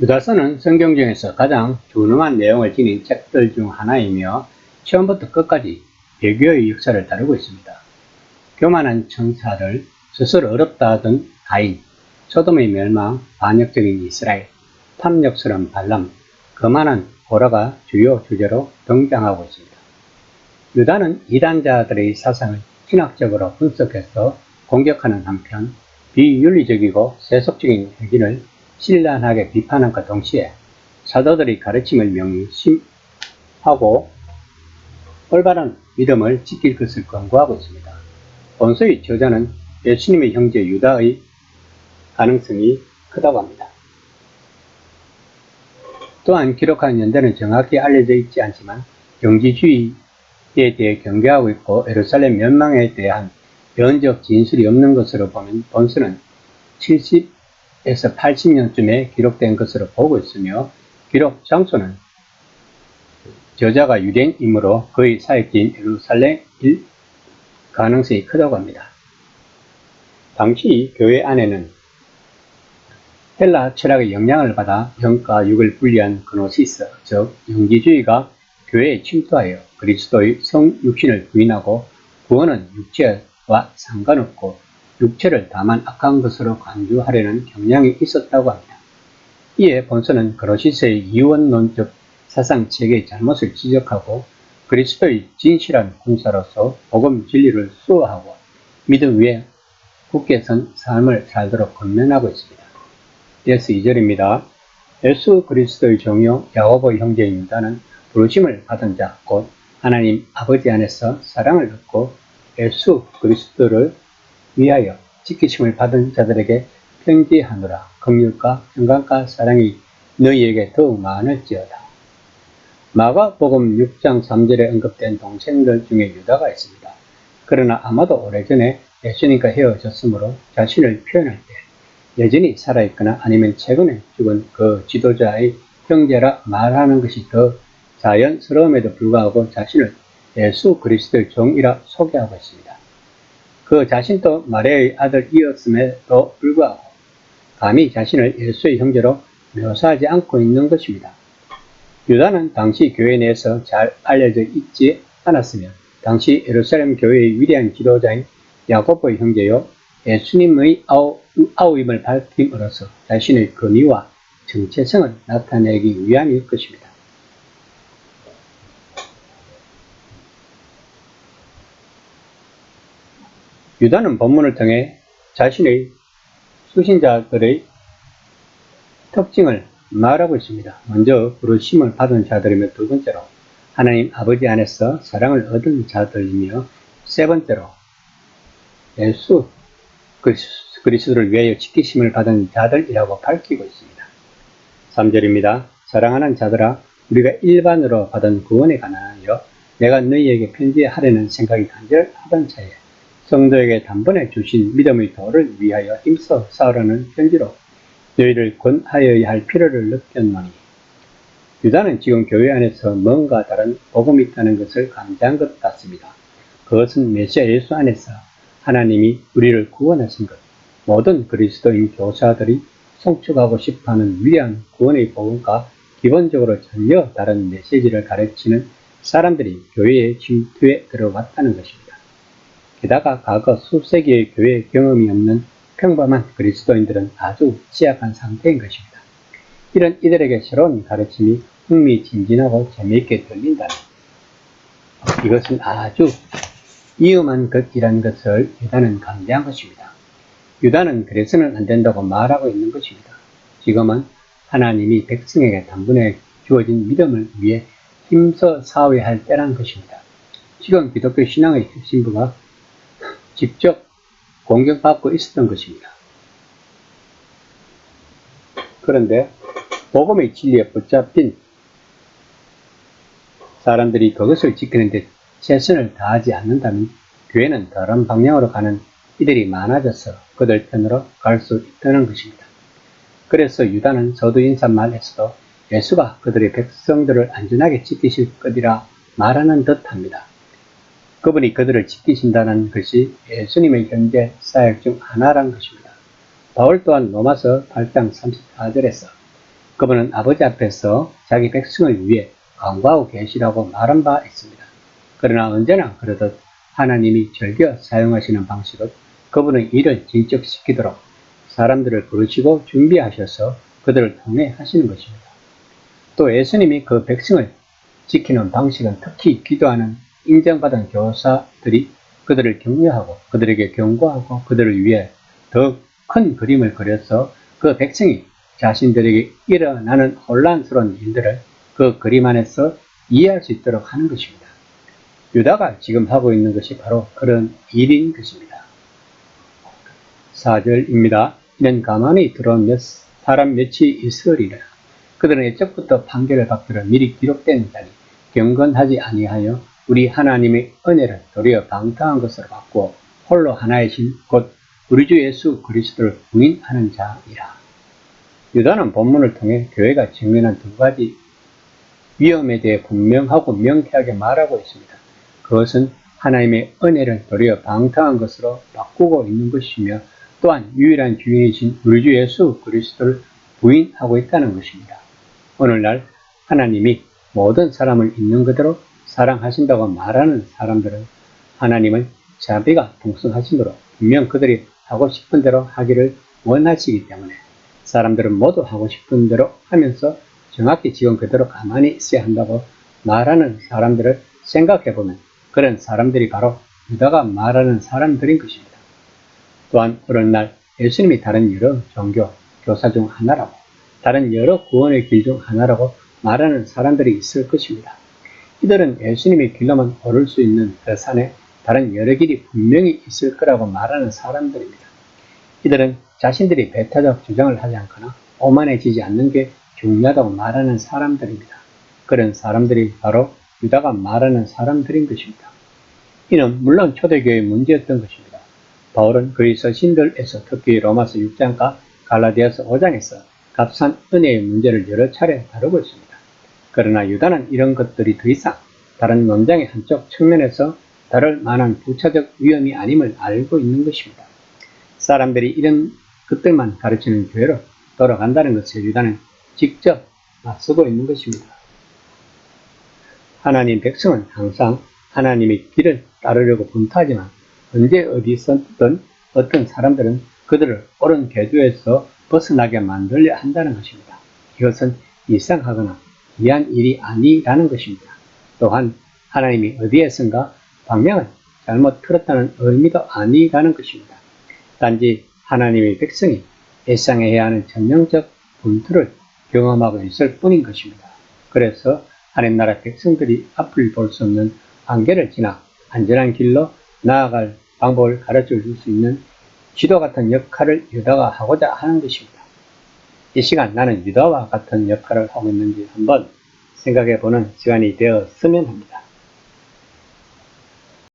유다서는 성경 중에서 가장 준엄한 내용을 지닌 책들 중 하나이며 처음부터 끝까지 배교의 역사를 다루고 있습니다. 교만한 천사들, 스스로 어렵다 하던 가인, 소돔의 멸망, 반역적인 이스라엘, 탐욕스러운 발람, 거만한 고라가 주요 주제로 등장하고 있습니다. 유다는 이단자들의 사상을 신학적으로 분석해서 공격하는 한편 비윤리적이고 세속적인 행위를 신랄하게 비판함과 동시에 사도들의 가르침을 명심하고 올바른 믿음을 지킬 것을 권고하고 있습니다. 본서의 저자는 예수님의 형제 유다의 가능성이 크다고 합니다. 또한 기록한 연대는 정확히 알려져 있지 않지만 영지주의에 대해 경계하고 있고 예루살렘 멸망에 대한 연적 진술이 없는 것으로 보면 본서는 70에서 80년쯤에 기록된 것으로 보고 있으며 기록 장소는 저자가 유대인이므로 그의 사역지인 예루살렘일 가능성이 크다고 합니다. 당시 교회 안에는 헬라 철학의 영향을 받아 영과 육을 분리한 그노시스, 즉 영지주의가 교회에 침투하여 그리스도의 성육신을 부인하고 구원은 육체와 상관없고 육체를 다만 악한 것으로 간주하려는 경향이 있었다고 합니다. 이에 본서는 그노시스의 이원론적 사상체계의 잘못을 지적하고 그리스도의 진실한 군사로서 복음 진리를 수호하고 믿음 위에 굳게 선 삶을 살도록 권면하고 있습니다. 예수 2절입니다. 예수 그리스도의 종요 야고보의 형제인 유다는 부르심을 받은 자 곧 하나님 아버지 안에서 사랑을 얻고 예수 그리스도를 위하여 지키심을 받은 자들에게 편지하노라. 긍휼과 평강과 사랑이 너희에게 더욱 많을지어다. 마가복음 6장 3절에 언급된 동생들 중에 유다가 있습니다. 그러나 아마도 오래전에 예수님과 헤어졌으므로 자신을 표현할 때 여전히 살아있거나 아니면 최근에 죽은 그 지도자의 형제라 말하는 것이 더 자연스러움에도 불구하고 자신을 예수 그리스도의 종이라 소개하고 있습니다. 그 자신도 마리아의 아들이었음에도 불구하고 감히 자신을 예수의 형제로 묘사하지 않고 있는 것입니다. 유다는 당시 교회 내에서 잘 알려져 있지 않았으며 당시 예루살렘 교회의 위대한 지도자인 야고보의 형제요 예수님의 아우임을 밝힘으로써 자신의 권위와 정체성을 나타내기 위함일 것입니다. 유다는 본문을 통해 자신의 수신자들의 특징을 말하고 있습니다. 먼저 부르심을 받은 자들이며 두 번째로 하나님 아버지 안에서 사랑을 얻은 자들이며 세 번째로 예수 그리스도를 위하여 지키심을 받은 자들이라고 밝히고 있습니다. 3절입니다. 사랑하는 자들아 우리가 일반으로 받은 구원에 관하여 내가 너희에게 편지하려는 생각이 간절하던 차에 성도에게 단번에 주신 믿음의 도를 위하여 힘써 싸우라는 편지로 너희를 권하여야 할 필요를 느꼈노니 유다는 지금 교회 안에서 뭔가 다른 복음이 있다는 것을 감지한 것 같습니다. 그것은 메시아 예수 안에서 하나님이 우리를 구원하신 것, 모든 그리스도인 교사들이 성취하고 싶어하는 위대한 구원의 복음과 기본적으로 전혀 다른 메시지를 가르치는 사람들이 교회의 침투에 들어왔다는 것입니다. 게다가 과거 수세기의 교회 경험이 없는 평범한 그리스도인들은 아주 취약한 상태인 것입니다. 이런 이들에게 새로운 가르침이 흥미진진하고 재미있게 들린다면 이것은 아주 위험한 것이라는 것을 유다는 감지한 것입니다. 유다는 그래서는 안 된다고 말하고 있는 것입니다. 지금은 하나님이 백성에게 단번에 주어진 믿음을 위해 힘써 싸워야 할 때라는 것입니다. 지금 기독교 신앙의 핵심부가 직접 공격받고 있었던 것입니다. 그런데 복음의 진리에 붙잡힌 사람들이 그것을 지키는데 최선을 다하지 않는다면 교회는 다른 방향으로 가는 이들이 많아져서 그들 편으로 갈 수 있다는 것입니다. 그래서 유다는 서두인사말에서도 예수가 그들의 백성들을 안전하게 지키실 것이라 말하는 듯합니다. 그분이 그들을 지키신다는 것이 예수님의 현재 사역 중 하나라는 것입니다. 바울 또한 로마서 8장 34절에서 그분은 아버지 앞에서 자기 백성을 위해 간구하고 계시라고 말한 바 있습니다. 그러나 언제나 그러듯 하나님이 즐겨 사용하시는 방식은 그분의 일을 진척시키도록 사람들을 부르시고 준비하셔서 그들을 통해 하시는 것입니다. 또 예수님이 그 백성을 지키는 방식은 특히 기도하는 인정받은 교사들이 그들을 격려하고 그들에게 경고하고 그들을 위해 더 큰 그림을 그려서 그 백성이 자신들에게 일어나는 혼란스러운 일들을 그 그림 안에서 이해할 수 있도록 하는 것입니다. 유다가 지금 하고 있는 것이 바로 그런 일인 것입니다. 4절입니다. 이는 가만히 들어온 사람 몇이 있으리라. 그들은 옛적부터 판결을 받기로 미리 기록된 자니 경건하지 아니하여 우리 하나님의 은혜를 도리어 방탕한 것으로 바꾸어 홀로 하나이신 곧 우리 주 예수 그리스도를 부인하는 자이라. 유다는 본문을 통해 교회가 직면한 두 가지 위험에 대해 분명하고 명쾌하게 말하고 있습니다. 그것은 하나님의 은혜를 도리어 방탕한 것으로 바꾸고 있는 것이며 또한 유일한 주인이신 우리 주 예수 그리스도를 부인하고 있다는 것입니다. 오늘날 하나님이 모든 사람을 있는 그대로 사랑하신다고 말하는 사람들은 하나님은 자비가 풍성하심으로 분명 그들이 하고 싶은 대로 하기를 원하시기 때문에 사람들은 모두 하고 싶은 대로 하면서 정확히 지금 그대로 가만히 있어야 한다고 말하는 사람들을 생각해보면 그런 사람들이 바로 유다가 말하는 사람들인 것입니다. 또한 오늘날 예수님이 다른 여러 종교, 교사 중 하나라고 다른 여러 구원의 길 중 하나라고 말하는 사람들이 있을 것입니다. 이들은 예수님의 길로만 오를 수 있는 그 산에 다른 여러 길이 분명히 있을 거라고 말하는 사람들입니다. 이들은 자신들이 배타적 주장을 하지 않거나 오만해지지 않는 게 중요하다고 말하는 사람들입니다. 그런 사람들이 바로 유다가 말하는 사람들인 것입니다. 이는 물론 초대교회의 문제였던 것입니다. 바울은 그리스도 신들에서 특히 로마서 6장과 갈라디아서 5장에서 값싼 은혜의 문제를 여러 차례 다루고 있습니다. 그러나 유다는 이런 것들이 더 이상 다른 논장의 한쪽 측면에서 다룰 만한 부차적 위험이 아님을 알고 있는 것입니다. 사람들이 이런 것들만 가르치는 교회로 돌아간다는 것을 유다는 직접 맞서고 있는 것입니다. 하나님 백성은 항상 하나님의 길을 따르려고 분투하지만 언제 어디서든 어떤 사람들은 그들을 옳은 궤도에서 벗어나게 만들려 한다는 것입니다. 이것은 이상하거나 기이한 일이 아니라는 것입니다. 또한 하나님이 어디에선가 방향을 잘못 틀었다는 의미도 아니라는 것입니다. 단지 하나님의 백성이 일상해야 하는 전형적 분투를 경험하고 있을 뿐인 것입니다. 그래서 하나님 나라 백성들이 앞을 볼 수 없는 한계를 지나 안전한 길로 나아갈 방법을 가르쳐 줄 수 있는 지도 같은 역할을 유다가 하고자 하는 것입니다. 이 시간 나는 유다와 같은 역할을 하고 있는지 한번 생각해 보는 시간이 되었으면 합니다.